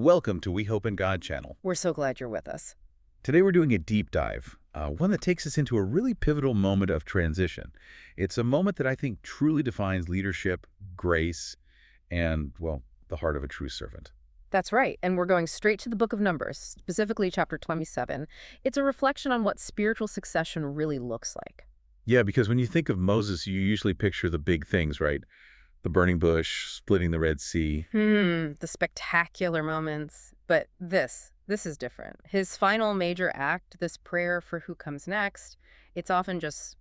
Welcome to We Hope in God channel. We're so glad you're with us. Today we're doing a deep dive, one that takes us into a really pivotal moment of transition. It's a moment that I think truly defines leadership, grace, and, well, the heart of a true servant. That's right, and we're going straight to the book of Numbers, specifically chapter 27. It's a reflection on what spiritual succession really looks like. Yeah, because when you think of Moses, you usually picture the big things, right? The burning bush, splitting the Red Sea. The spectacular moments. But this is different. His final major act, this prayer for who comes next, it's often just,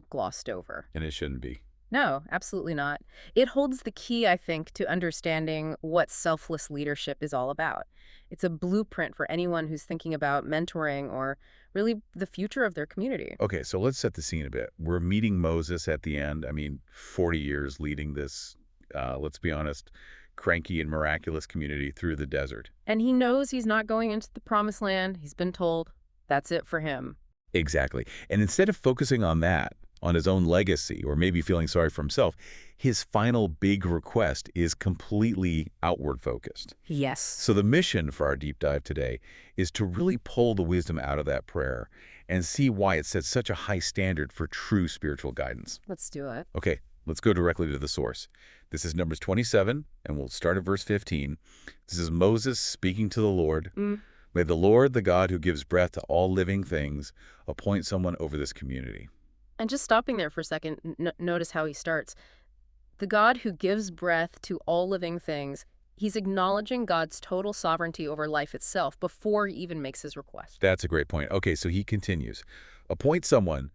glossed over. And it shouldn't be. No, absolutely not. It holds the key, I think, to understanding what selfless leadership is all about. It's a blueprint for anyone who's thinking about mentoring or really the future of their community. Okay, so let's set the scene a bit. We're meeting Moses at the end. 40 years leading this, let's be honest, cranky and miraculous community through the desert. And he knows he's not going into the promised land. He's been told that's it for him. Exactly. And instead of focusing on that, on his own legacy, or maybe feeling sorry for himself, his final big request is completely outward focused. Yes. So the mission for our deep dive today is to really pull the wisdom out of that prayer and see why it sets such a high standard for true spiritual guidance. Let's do it. Okay, let's go directly to the source. This is Numbers 27, and we'll start at verse 15. This is Moses speaking to the Lord. May the Lord, the God who gives breath to all living things, appoint someone over this community. And just stopping there for a second, notice how he starts. The God who gives breath to all living things, he's acknowledging God's total sovereignty over life itself before he even makes his request. That's a great point. Okay, so he continues. Appoint someone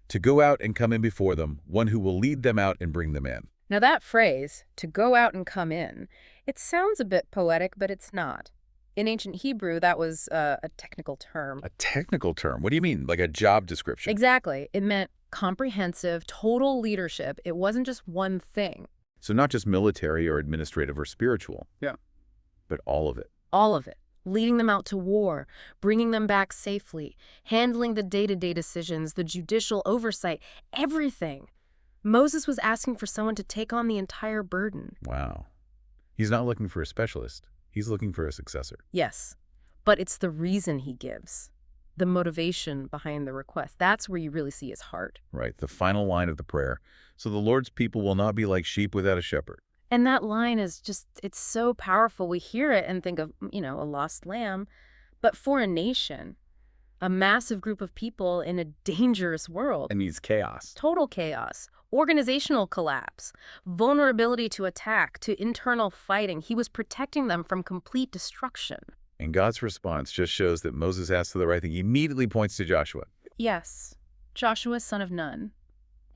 to go out and come in before them, one who will lead them out and bring them in. Now that phrase, to go out and come in, it sounds a bit poetic, but it's not. In ancient Hebrew, that was a technical term. A technical term? What do you mean? Like a job description? Exactly. It meant comprehensive, total leadership. It wasn't just one thing. So not just military or administrative or spiritual. Yeah. But all of it. All of it. Leading them out to war, bringing them back safely, handling the day-to-day decisions, the judicial oversight, everything. Moses was asking for someone to take on the entire burden. Wow. He's not looking for a specialist. He's looking for a successor. Yes, but it's the reason he gives, the motivation behind the request. That's where you really see his heart. Right, the final line of the prayer. So the Lord's people will not be like sheep without a shepherd. And that line is just, it's so powerful. We hear it and think of, a lost lamb. But for a nation, a massive group of people in a dangerous world. It needs chaos. Total chaos. Organizational collapse, vulnerability to attack, to internal fighting. He was protecting them from complete destruction. And God's response just shows that Moses asked for the right thing. He immediately points to Joshua. Yes, Joshua, son of Nun.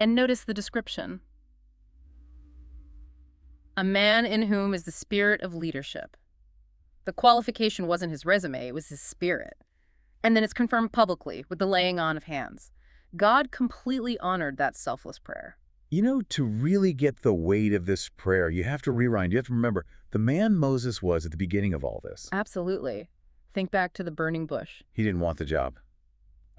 And notice the description. A man in whom is the spirit of leadership. The qualification wasn't his resume, it was his spirit. And then it's confirmed publicly with the laying on of hands. God completely honored that selfless prayer. To really get the weight of this prayer, you have to rewind. You have to remember the man Moses was at the beginning of all this. Absolutely. Think back to the burning bush. He didn't want the job.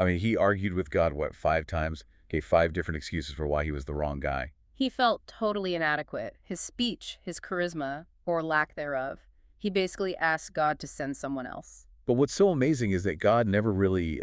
He argued with God, 5 times? Gave 5 different excuses for why he was the wrong guy. He felt totally inadequate. His speech, his charisma, or lack thereof. He basically asked God to send someone else. But what's so amazing is that God never really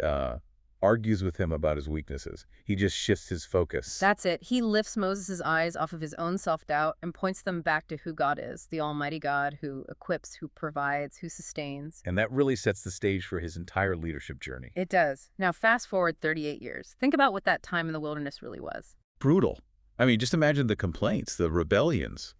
argues with him about his weaknesses. He just shifts his focus. That's it. He lifts Moses' eyes off of his own self-doubt and points them back to who God is, the Almighty God who equips, who provides, who sustains. And that really sets the stage for his entire leadership journey. It does. Now fast forward 38 years. Think about what that time in the wilderness really was. Brutal. Just imagine the complaints, the rebellions,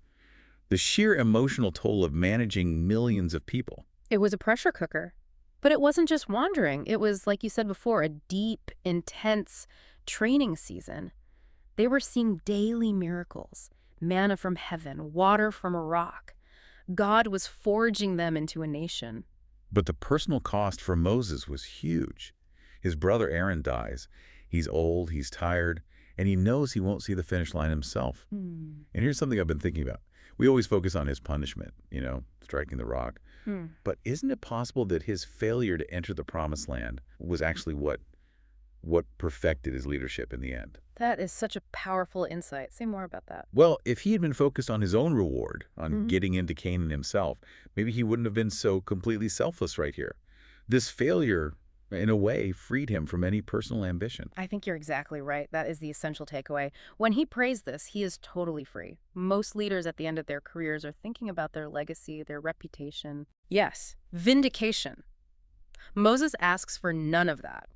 the sheer emotional toll of managing millions of people. It was a pressure cooker. But it wasn't just wandering. It was, like you said before, a deep, intense training season. They were seeing daily miracles, manna from heaven, water from a rock. God was forging them into a nation. But the personal cost for Moses was huge. His brother Aaron dies. He's old, he's tired, and he knows he won't see the finish line himself. And here's something I've been thinking about. We always focus on his punishment, striking the rock. But isn't it possible that his failure to enter the promised land was actually what perfected his leadership in the end? That is such a powerful insight. Say more about that. Well, if he had been focused on his own reward, on Mhm. getting into Canaan himself, maybe he wouldn't have been so completely selfless right here. This failure, in a way, freed him from any personal ambition. I think you're exactly right. That is the essential takeaway. When he prays this, he is totally free. Most leaders at the end of their careers are thinking about their legacy, their reputation. Yes, vindication. Moses asks for none of that.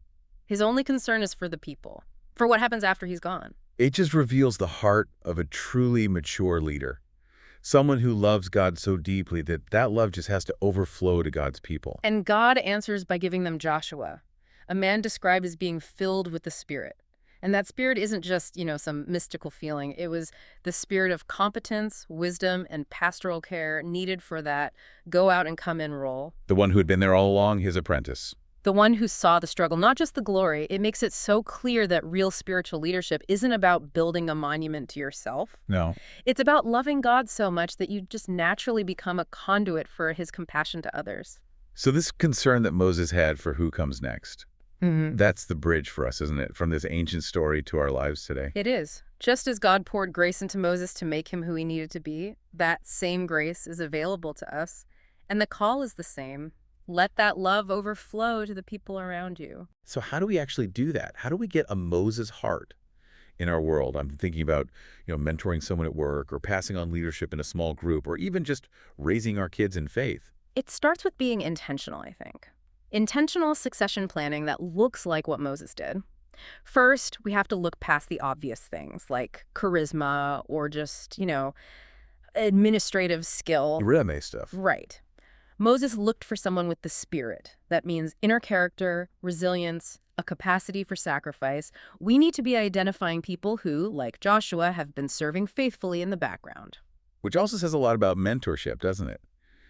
His only concern is for the people, for what happens after he's gone. It just reveals the heart of a truly mature leader. Someone who loves God so deeply that that love just has to overflow to God's people. And God answers by giving them Joshua, a man described as being filled with the Spirit. And that Spirit isn't just, some mystical feeling. It was the spirit of competence, wisdom, and pastoral care needed for that go out and come in role. The one who had been there all along, his apprentice. The one who saw the struggle, not just the glory. It makes it so clear that real spiritual leadership isn't about building a monument to yourself. No. It's about loving God so much that you just naturally become a conduit for his compassion to others. So this concern that Moses had for who comes next, Mm-hmm. that's the bridge for us, isn't it? From this ancient story to our lives today. It is. Just as God poured grace into Moses to make him who he needed to be, that same grace is available to us. And the call is the same. Let that love overflow to the people around you. So how do we actually do that? How do we get a Moses heart in our world? I'm thinking about, mentoring someone at work or passing on leadership in a small group or even just raising our kids in faith. It starts with being intentional, I think. Intentional succession planning that looks like what Moses did. First, we have to look past the obvious things like charisma or just, administrative skill. Resume stuff. Right. Moses looked for someone with the Spirit. That means inner character, resilience, a capacity for sacrifice. We need to be identifying people who, like Joshua, have been serving faithfully in the background. Which also says a lot about mentorship, doesn't it?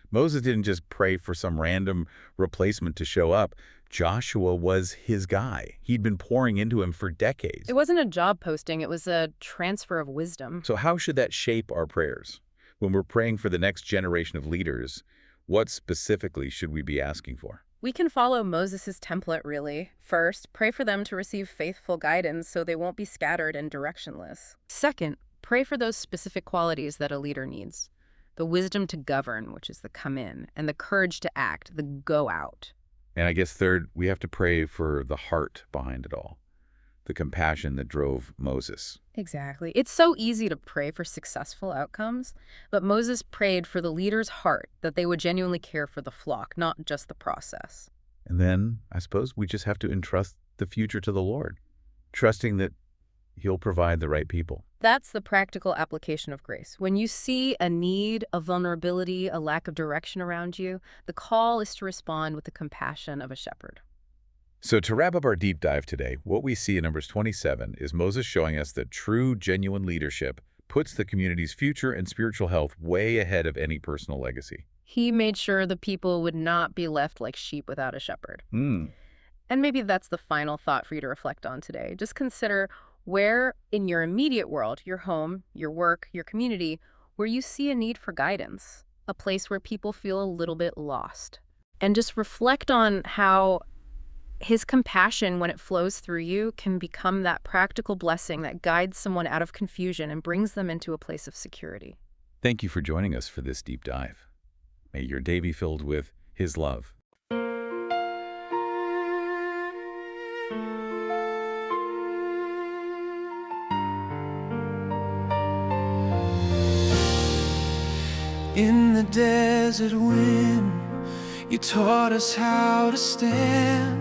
Moses didn't just pray for some random replacement to show up. Joshua was his guy. He'd been pouring into him for decades. It wasn't a job posting, it was a transfer of wisdom. So how should that shape our prayers? When we're praying for the next generation of leaders, what specifically should we be asking for? We can follow Moses' template, really. First, pray for them to receive faithful guidance so they won't be scattered and directionless. Second, pray for those specific qualities that a leader needs. The wisdom to govern, which is the come in, and the courage to act, the go out. And I guess third, we have to pray for the heart behind it all, the compassion that drove Moses. Exactly. It's so easy to pray for successful outcomes, but Moses prayed for the leader's heart, that they would genuinely care for the flock, not just the process. And then, I suppose, we just have to entrust the future to the Lord, trusting that He'll provide the right people. That's the practical application of grace. When you see a need, a vulnerability, a lack of direction around you, the call is to respond with the compassion of a shepherd. So to wrap up our deep dive today, what we see in Numbers 27 is Moses showing us that true, genuine leadership puts the community's future and spiritual health way ahead of any personal legacy. He made sure the people would not be left like sheep without a shepherd. And maybe that's the final thought for you to reflect on today. Just consider where in your immediate world, your home, your work, your community, where you see a need for guidance, a place where people feel a little bit lost. And just reflect on how his compassion, when it flows through you, can become that practical blessing that guides someone out of confusion and brings them into a place of security. Thank you for joining us for this deep dive. May your day be filled with His love. In the desert when you taught us how to stand,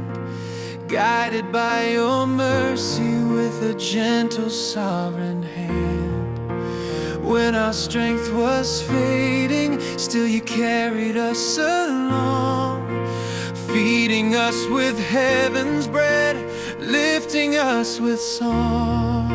guided by your mercy with a gentle sovereign hand. When our strength was fading, still you carried us along, feeding us with heaven's bread, lifting us with song.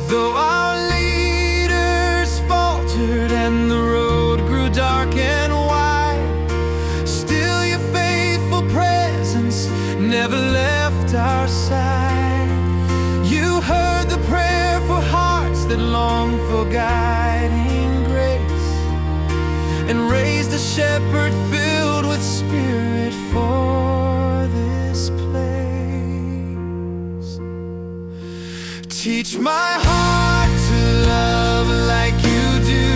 Though our leaders faltered and the road grew dark and wide, still your faithful presence never left our side. You heard the prayer for hearts that long for guiding grace, and raised a shepherd filled with spirit for this place. Teach my heart to love like you do,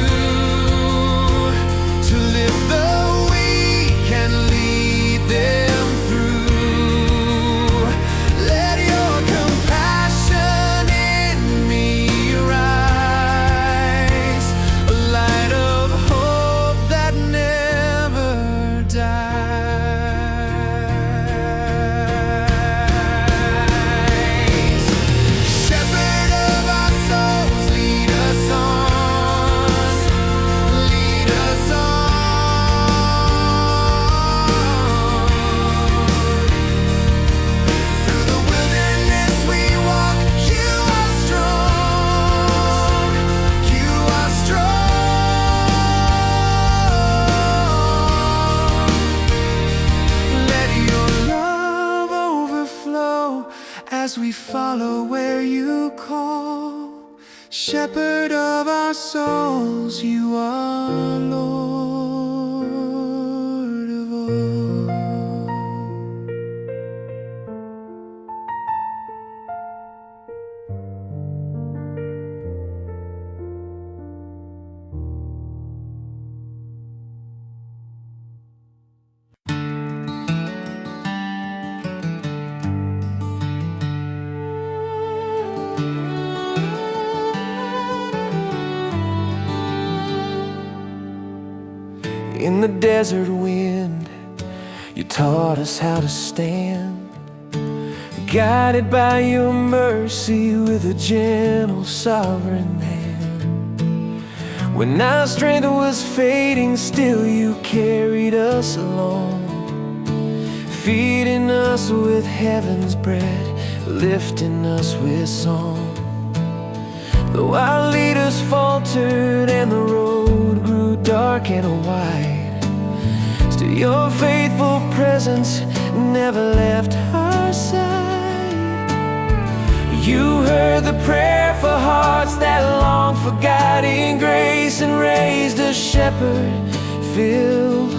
to lift the weak and lead them through. Let your compassion in me rise, a light of hope that never dies. Shepherd of our souls, lead us on, lead us on. Through the wilderness we walk, you are strong, you are strong. Let your love overflow as we follow where you call. Shepherd of our souls, you are Lord of all. In the desert wind, you taught us how to stand, guided by your mercy with a gentle sovereign hand. When our strength was fading, still you carried us along, feeding us with heaven's bread, lifting us with song. Though our leaders faltered and the road grew dark and wide, still your faithful presence never left our side. You heard the prayer for hearts that longed for guiding grace, and raised a shepherd filled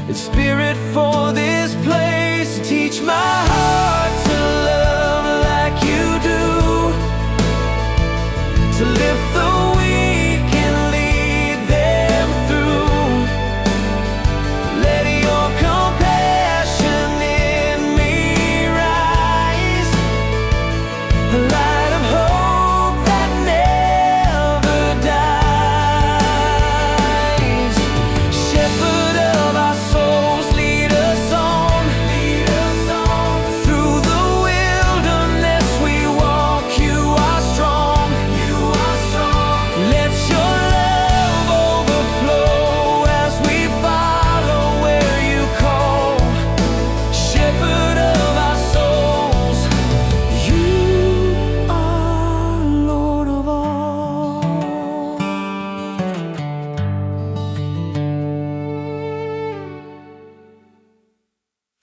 with spirit for this place. Teach my heart